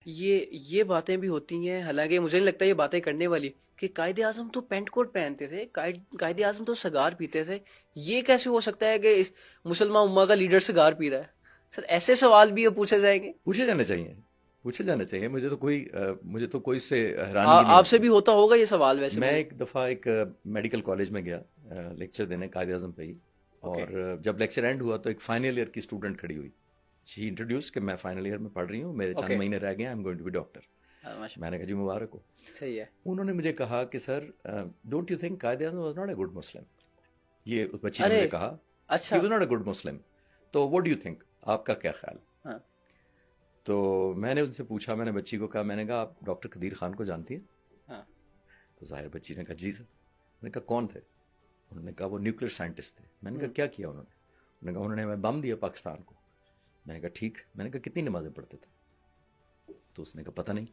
یہ باتیں بھی ہوتی ہیں، حالانکہ مجھے نہیں لگتا یہ باتیں کرنے والی، کہ قائد اعظم تو پینٹ کوٹ پہنتے تھے، قائد اعظم تو سگار پیتے تھے، یہ کیسے ہو سکتا ہے کہ مسلمان امہ کا لیڈر سگار پی رہا ہے؟ سر ایسے سوال بھی پوچھے جائیں گے؟ پوچھے جانے چاہیے، پوچھے جانے چاہیے. مجھے تو کوئی اس سے حیرانگی نہیں آپ سے ہوتی. بھی ہوتا ہوگا یہ سوال ویسے؟ میں ایک دفعہ ایک میڈیکل کالج میں گیا لیکچر دینے قائد اعظم پہ ہی. اوکے. اور جب لیکچر اینڈ ہوا تو ایک فائنل ایئر کی اسٹوڈنٹ کھڑی ہوئی. شی انٹروڈیوس کہ میں فائنل ایئر میں پڑھ رہی ہوں، میرے چند اوکے. مہینے رہ گئے ہیں، I am going to be doctor. میں نے کہا جی مبارک ہو. صحیح ہے. انہوں نے مجھے کہا کہ سر don't you think Quaid Azam was not a good Muslim. یہ اس بچی نے ارے مجھے کہا اچھا. He was not a good Muslim. تو واٹ ڈو یو تھنک، آپ کا کیا خیال؟ ہاں. تو میں نے ان سے پوچھا، میں نے بچی کو کہا، میں نے کہا آپ ڈاکٹر قدیر خان کو جانتی ہیں؟ ہاں. تو ظاہر بچی نے کہا جی سر. میں نے کہا کون تھے؟ انہوں نے کہا وہ نیوکلیر سائنٹسٹ تھے. میں نے کہا کیا کیا انہوں نے کہا انہوں نے ہمیں بم دیا پاکستان کو. میں نے کہا ٹھیک. میں نے کہا کتنی نمازیں پڑھتے تھے؟ تو اس نے کہا پتہ نہیں.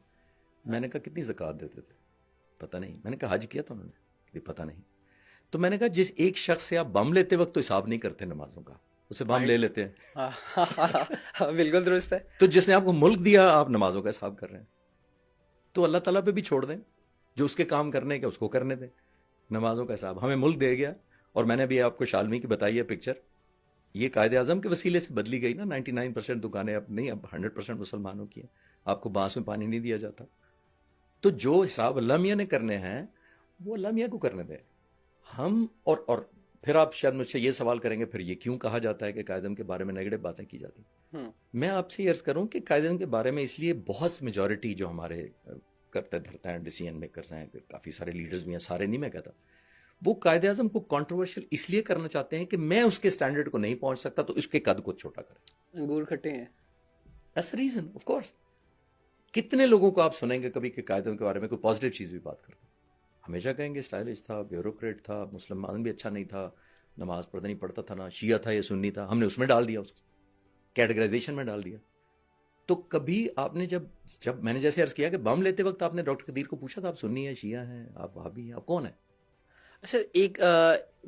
میں نے کہا کتنی زکوٰۃ دیتے تھے؟ پتہ نہیں. میں نے کہا حج کیا تھا انہوں نے؟ پتہ نہیں. تو میں نے کہا جس ایک شخص سے آپ بم لیتے وقت تو حساب نہیں کرتے نمازوں کا، اسے بم لے لیتے ہیں. بالکل درست ہے. تو جس نے آپ کو ملک دیا آپ نمازوں کا حساب کر رہے ہیں. تو اللہ تعالیٰ پہ بھی چھوڑ دیں، جو اس کے کام کرنے کے اس کو کرنے دیں. نمازوں کا حساب ہمیں ملک دے گیا. اور میں نے بھی آپ کو شالمی کی بتائی ہے پکچر، یہ قائد اعظم کے وسیلے سے بدلی گئی نا. 99% دکانیں اب نہیں، اب 100% مسلمانوں کی ہیں. آپ کو بانس میں پانی نہیں دیا جاتا. تو جو حساب اللہ میاں نے کرنے ہیں وہ اللہ میاں کو کرنے دیں. ہم اور پھر آپ شاید مجھ سے یہ سوال کریں گے پھر یہ کیوں کہا جاتا ہے کہ قائد اعظم کے بارے میں نیگیٹو باتیں کی جاتی ہیں. میں آپ سے یہ عرض کروں کہ قائد اعظم کے بارے میں اس لیے بہت میجورٹی جو ہمارے کرتے دھرتے ہیں، ڈیسیژن میکرز ہیں، کافی سارے لیڈرز بھی ہیں، سارے نہیں میں کہتا، وہ قائد اعظم کو کنٹروورشل اس لیے کرنا چاہتے ہیں کہ میں اس کے سٹینڈرڈ کو نہیں پہنچ سکتا تو اس کے قد کو چھوٹا کریں. انگور کھٹے ہیں. That's the reason, of course. کتنے لوگوں کو آپ سنیں گے کبھی کہ قائد اعظم کے بارے میں کوئی پازیٹیو چیز بھی بات کرتے ہیں؟ ہمیشہ کہیں گے اسٹائلش تھا، بیوروکریٹ تھا، مسلمان بھی اچھا نہیں تھا، نماز پڑھنا نہیں پڑتا تھا، نہ شیعہ تھا یا سنی تھا. ہم نے اس میں ڈال دیا، اس کو کیٹیگرائزیشن میں ڈال دیا. تو کبھی آپ نے جب میں نے جیسے عرض کیا کہ بم لیتے وقت آپ نے ڈاکٹر قدیر کو پوچھا تھا آپ سنی ہیں، شیعہ ہیں، آپ وہابی ہیں، آپ کون ہیں؟ اچھا ایک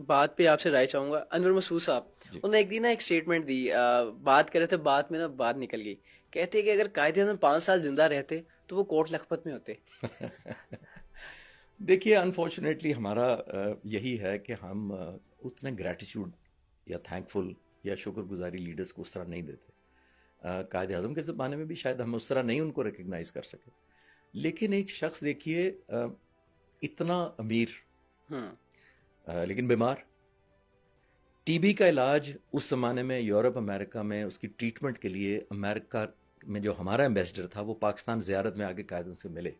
بات پہ آپ سے رائے چاہوں گا. انور مسعود صاحب انہوں نے ایک دن ایک اسٹیٹمنٹ دی، بات کر رہے تھے، بات میں نا بات نکل گئی. کہتے کہ اگر قائد اعظم 5 سال زندہ رہتے تو وہ کوٹ لکھپت میں ہوتے. دیکھیے انفارچونیٹلی ہمارا یہی ہے کہ ہم اتنے گریٹیچیوڈ یا تھینک فل یا شکر گزاری لیڈرز کو اس طرح نہیں دیتے. قائد اعظم کے زمانے میں بھی شاید ہم اس طرح نہیں ان کو ریکگنائز کر سکے. لیکن ایک شخص دیکھیے اتنا امیر لیکن بیمار. ٹی بی کا علاج اس زمانے میں یورپ امریکہ میں اس کی ٹریٹمنٹ کے لیے امریکہ میں جو ہمارا ایمبیسڈر تھا وہ پاکستان زیارت میں آگے قائد اعظم سے ملے.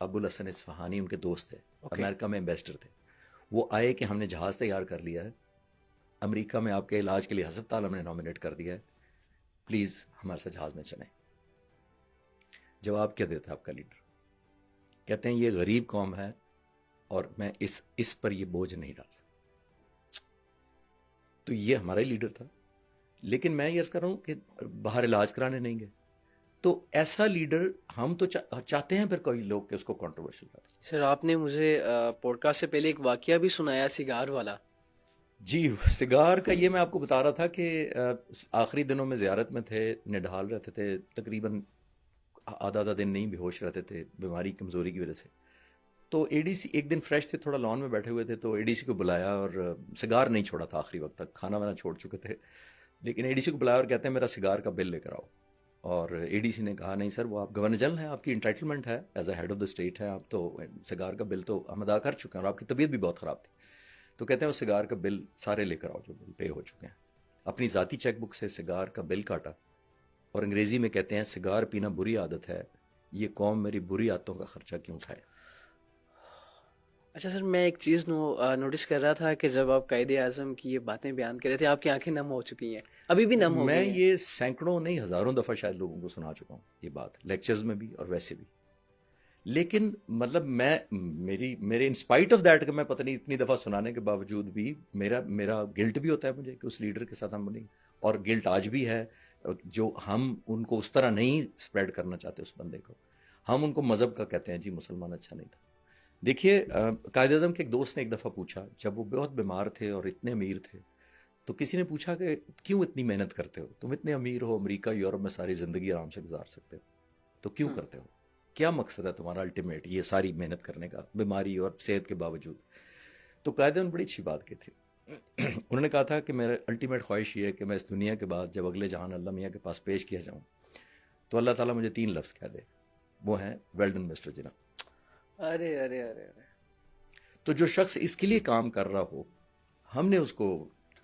ابو الحسن اصفہانی ان کے دوست تھے، امریکہ میں ایمبیسڈر تھے. وہ آئے کہ ہم نے جہاز تیار کر لیا ہے، امریکہ میں آپ کے علاج کے لیے ہسپتال ہم نے نامنیٹ کر دیا ہے، پلیز ہمارے ساتھ جہاز میں چلیں. جواب کیا دیتا آپ کا لیڈر؟ کہتے ہیں یہ غریب قوم ہے اور میں اس پر یہ بوجھ نہیں ڈال سکتا. تو یہ ہمارا ہی لیڈر تھا. لیکن میں یہ عرض کر رہا ہوں کہ باہر علاج کرانے نہیں گئے. تو ایسا لیڈر ہم تو چاہتے ہیں پھر کوئی لوگ کہ اس کو کنٹروورشل کریں. سر آپ نے مجھے پوڈ کاسٹ سے پہلے ایک واقعہ بھی سنایا سگار والا. جی سگار کا یہ میں آپ کو بتا رہا تھا کہ آخری دنوں میں زیارت میں تھے، نڈھال رہتے تھے، تقریباً آدھا دن نہیں بے ہوش رہتے تھے بیماری کمزوری کی وجہ سے. تو اے ڈی سی ایک دن فریش تھے، تھوڑا لان میں بیٹھے ہوئے تھے، تو اے ڈی سی کو بلایا اور سگار نہیں چھوڑا تھا آخری وقت تک، کھانا وانا چھوڑ چکے تھے. لیکن اے ڈی سی کو بلایا اور کہتے ہیں میرا سگار کا بل لے کر آؤ. اور اے ڈی سی نے کہا نہیں سر وہ آپ گورنر جنرل ہیں، آپ کی انٹائٹلمنٹ ہے as a head of the state ہے، آپ تو سگار کا بل تو ہم ادا کر چکے ہیں اور آپ کی طبیعت بھی بہت خراب تھی. تو کہتے ہیں وہ سگار کا بل سارے لے کر آؤ جو بل پے ہو چکے ہیں. اپنی ذاتی چیک بک سے سگار کا بل کاٹا اور انگریزی میں کہتے ہیں سگار پینا بری عادت ہے، یہ قوم میری بری عادتوں کا خرچہ کیوں کھائے. اچھا سر میں ایک چیز نوٹس کر رہا تھا کہ جب آپ قائد اعظم کی یہ باتیں بیان کر رہے تھے آپ کی آنکھیں نم ہو چکی ہیں، ابھی بھی نم ہو میں گئی ہیں. یہ سینکڑوں نہیں ہزاروں دفعہ شاید لوگوں کو سنا چکا ہوں یہ بات، لیکچرز میں بھی اور ویسے بھی. لیکن مطلب میرے انسپائٹ آف دیٹ کہ میں پتہ نہیں اتنی دفعہ سنانے کے باوجود بھی میرا گلٹ بھی ہوتا ہے مجھے کہ اس لیڈر کے ساتھ ہم بنیں، اور گلٹ آج بھی ہے جو ہم ان کو اس طرح نہیں اسپریڈ کرنا چاہتے اس بندے کو. ہم ان کو مذہب کا کہتے ہیں جی مسلمان اچھا نہیں تھا. دیکھیے قائد اعظم کے ایک دوست نے ایک دفعہ پوچھا جب وہ بہت بیمار تھے اور اتنے امیر تھے، تو کسی نے پوچھا کہ کیوں اتنی محنت کرتے ہو، تم اتنے امیر ہو، امریکہ یورپ میں ساری زندگی آرام سے گزار سکتے ہو، تو کیوں کرتے ہو؟ کیا مقصد ہے تمہارا الٹیمیٹ یہ ساری محنت کرنے کا بیماری اور صحت کے باوجود؟ تو قائد نے بڑی اچھی بات کی تھی. انہوں نے کہا تھا کہ میرا الٹیمیٹ خواہش یہ ہے کہ میں اس دنیا کے بعد جب اگلے جہان اللہ میاں کے پاس پیش کیا جاؤں تو اللہ تعالیٰ مجھے 3 لفظ کہہ دے، وہ ہیں ویل ڈن مسٹر جناح. ارے ارے ارے ارے، تو جو شخص اس کے لیے کام کر رہا ہو، ہم نے اس کو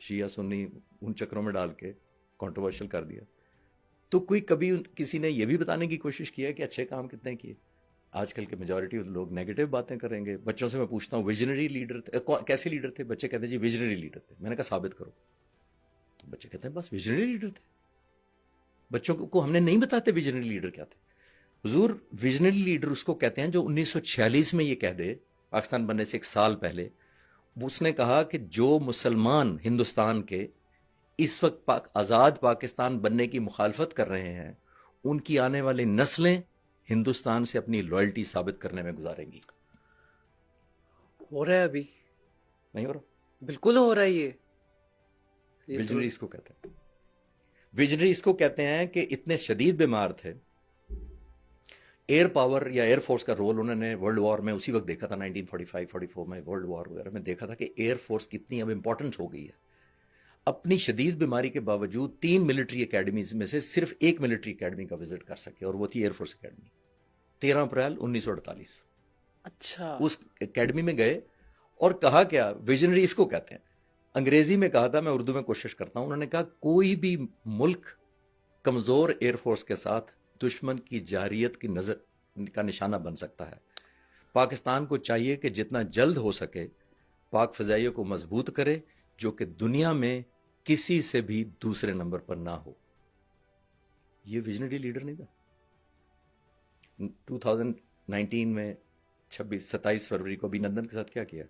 شیعہ سنی ان چکروں میں ڈال کے کنٹروورشل کر دیا. تو کوئی کبھی کسی نے یہ بھی بتانے کی کوشش کیا کہ اچھے کام کتنے کیے؟ آج کل کے میجورٹی لوگ نیگیٹو باتیں کریں گے. بچوں سے میں پوچھتا ہوں ویژنری لیڈر کیسے لیڈر تھے؟ بچے کہتے ہیں جی ویژنری لیڈر تھے. میں نے کہا ثابت کرو. تو بچے کہتے ہیں بس ویژنری لیڈر تھے. بچوں کو ہم نے نہیں بتاتے ویژنری لیڈر کیا تھے. حضور ویژنری لیڈر اس کو کہتے ہیں جو 1946 میں یہ کہہ دے، پاکستان بننے سے 1 سال پہلے اس نے کہا کہ جو مسلمان ہندوستان کے اس وقت آزاد پاکستان بننے کی مخالفت کر رہے ہیں ان کی آنے والی نسلیں ہندوستان سے اپنی لائلٹی ثابت کرنے میں گزاریں گی. ہو رہا ہے ابھی، نہیں ہو رہا؟ بالکل ہو رہا ہے یہ ویژنری اس کو کہتے ہیں. ویژنری اس کو کہتے ہیں کہ اتنے شدید بیمار تھے. ایئر پاور یا ایئر فورس کا رول انہوں نے ورلڈ وار میں اسی وقت دیکھا تھا، 1945-44 میں ورلڈ وار وغیرہ میں دیکھا تھا کہ ایئر فورس کتنی اب امپورٹنٹ ہو گئی ہے. اپنی شدید بیماری کے باوجود 3 ملٹری اکیڈمیز میں سے صرف 1 ملٹری اکیڈمی کا وزٹ کر سکے، اور وہ تھی ایئر فورس اکیڈمی. 13 اپریل 1948 اچھا اس اکیڈمی میں گئے اور کہا کیا، ویژنری اس کو کہتے ہیں. انگریزی میں کہا تھا، میں اردو میں کوشش کرتا ہوں. انہوں نے کہا کوئی بھی ملک کمزور ایئر فورس کے ساتھ دشمن کی جارحیت کی نظر کا نشانہ بن سکتا ہے. پاکستان کو چاہیے کہ جتنا جلد ہو سکے پاک فضائیہ کو مضبوط کرے، جو کہ دنیا میں کسی سے بھی دوسرے نمبر پر نہ ہو. یہ ویژنری لیڈر نہیں تھا؟ 2019 میں 27 فروری کو ابھینندن کے ساتھ کیا کیا؟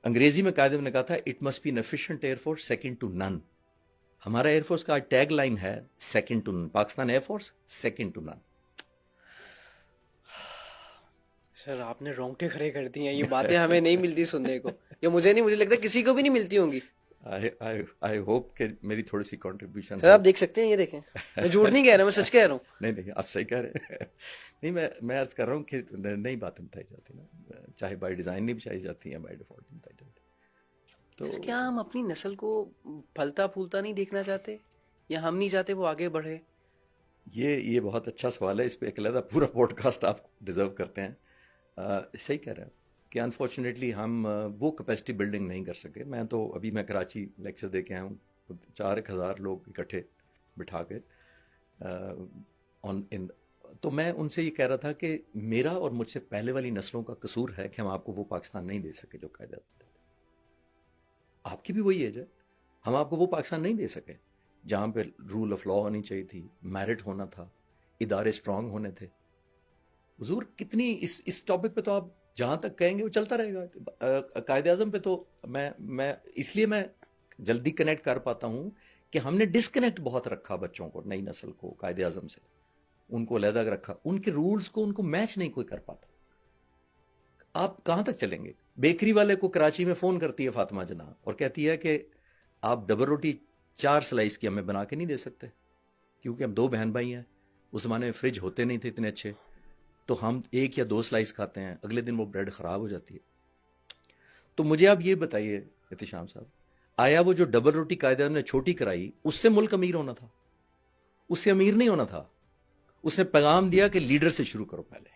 انگریزی میں قائد نے کہا تھا it must be an efficient air force second to none. ہمارا ایئر فورس کا ٹیگ لائن ہے second to none. Pakistan air force second to none. Sir آپ نے رونگٹے کھڑے کر دی ہیں. یہ باتیں ہمیں نہیں ملتی سننے کو، یا مجھے لگتا کسی کو بھی نہیں ملتی ہوں گی. آئی ہوپ کہ میری تھوڑی سی کنٹریبیوشن. سر آپ دیکھ سکتے ہیں، یہ دیکھیں، میں جھوٹ نہیں کہہ رہا، میں سچ کہہ رہا ہوں. نہیں آپ صحیح کہہ رہے ہیں. نہیں میں عرض کر رہا ہوں کہ نئی باتیں بتائی جاتی نا، چاہے بائی ڈیزائن نہیں بتائی جاتی ہیں، بائی ڈیفالٹ نہیں بتائی جاتی. تو کیا ہم اپنی نسل کو پھلتا پھولتا نہیں دیکھنا چاہتے، یا ہم نہیں چاہتے وہ آگے بڑھے؟ یہ بہت اچھا سوال ہے. اس پہ ایک علیحدہ پورا پوڈ کاسٹ آپ ڈیزرو کرتے ہیں. صحیح کہہ رہے ہیں کہ انفارچونیٹلی ہم وہ کیپیسٹی بلڈنگ نہیں کر سکے. میں تو ابھی میں کراچی لیکچر دے کے آیا ہوں، 4,000 لوگ اکٹھے بٹھا کے تو میں ان سے یہ کہہ رہا تھا کہ میرا اور مجھ سے پہلے والی نسلوں کا قصور ہے کہ ہم آپ کو وہ پاکستان نہیں دے سکے جو قائد اعظم تھے. آپ کی بھی وہی ایج ہے. ہم آپ کو وہ پاکستان نہیں دے سکے جہاں پہ رول آف لا ہونی چاہیے تھی، میرٹ ہونا تھا، ادارے اسٹرانگ ہونے تھے. حضور کتنی اس ٹاپک پہ تو آپ جہاں تک کہیں گے وہ چلتا رہے گا. قائد اعظم پہ تو میں اس لیے میں جلدی کنیکٹ کر پاتا ہوں کہ ہم نے ڈسکنیکٹ بہت رکھا بچوں کو، نئی نسل کو قائد اعظم سے. ان کو علیحدہ رکھا، ان کے رولز کو ان کو میچ نہیں کوئی کر پاتا. آپ کہاں تک چلیں گے؟ بیکری والے کو کراچی میں فون کرتی ہے فاطمہ جناح اور کہتی ہے کہ آپ ڈبل روٹی 4 سلائس کی ہمیں بنا کے نہیں دے سکتے، کیونکہ ہم 2 بہن بھائی ہیں. اس زمانے میں فریج ہوتے نہیں تھے اتنے اچھے، تو ہم 1 یا 2 سلائس کھاتے ہیں، اگلے دن وہ بریڈ خراب ہو جاتی ہے. تو مجھے آپ یہ بتائیے احتشام صاحب، آیا وہ جو ڈبل روٹی قائد اعظم نے چھوٹی کرائی اس سے ملک امیر ہونا تھا؟ اس سے امیر نہیں ہونا تھا. اس نے پیغام دیا کہ لیڈر سے شروع کرو پہلے.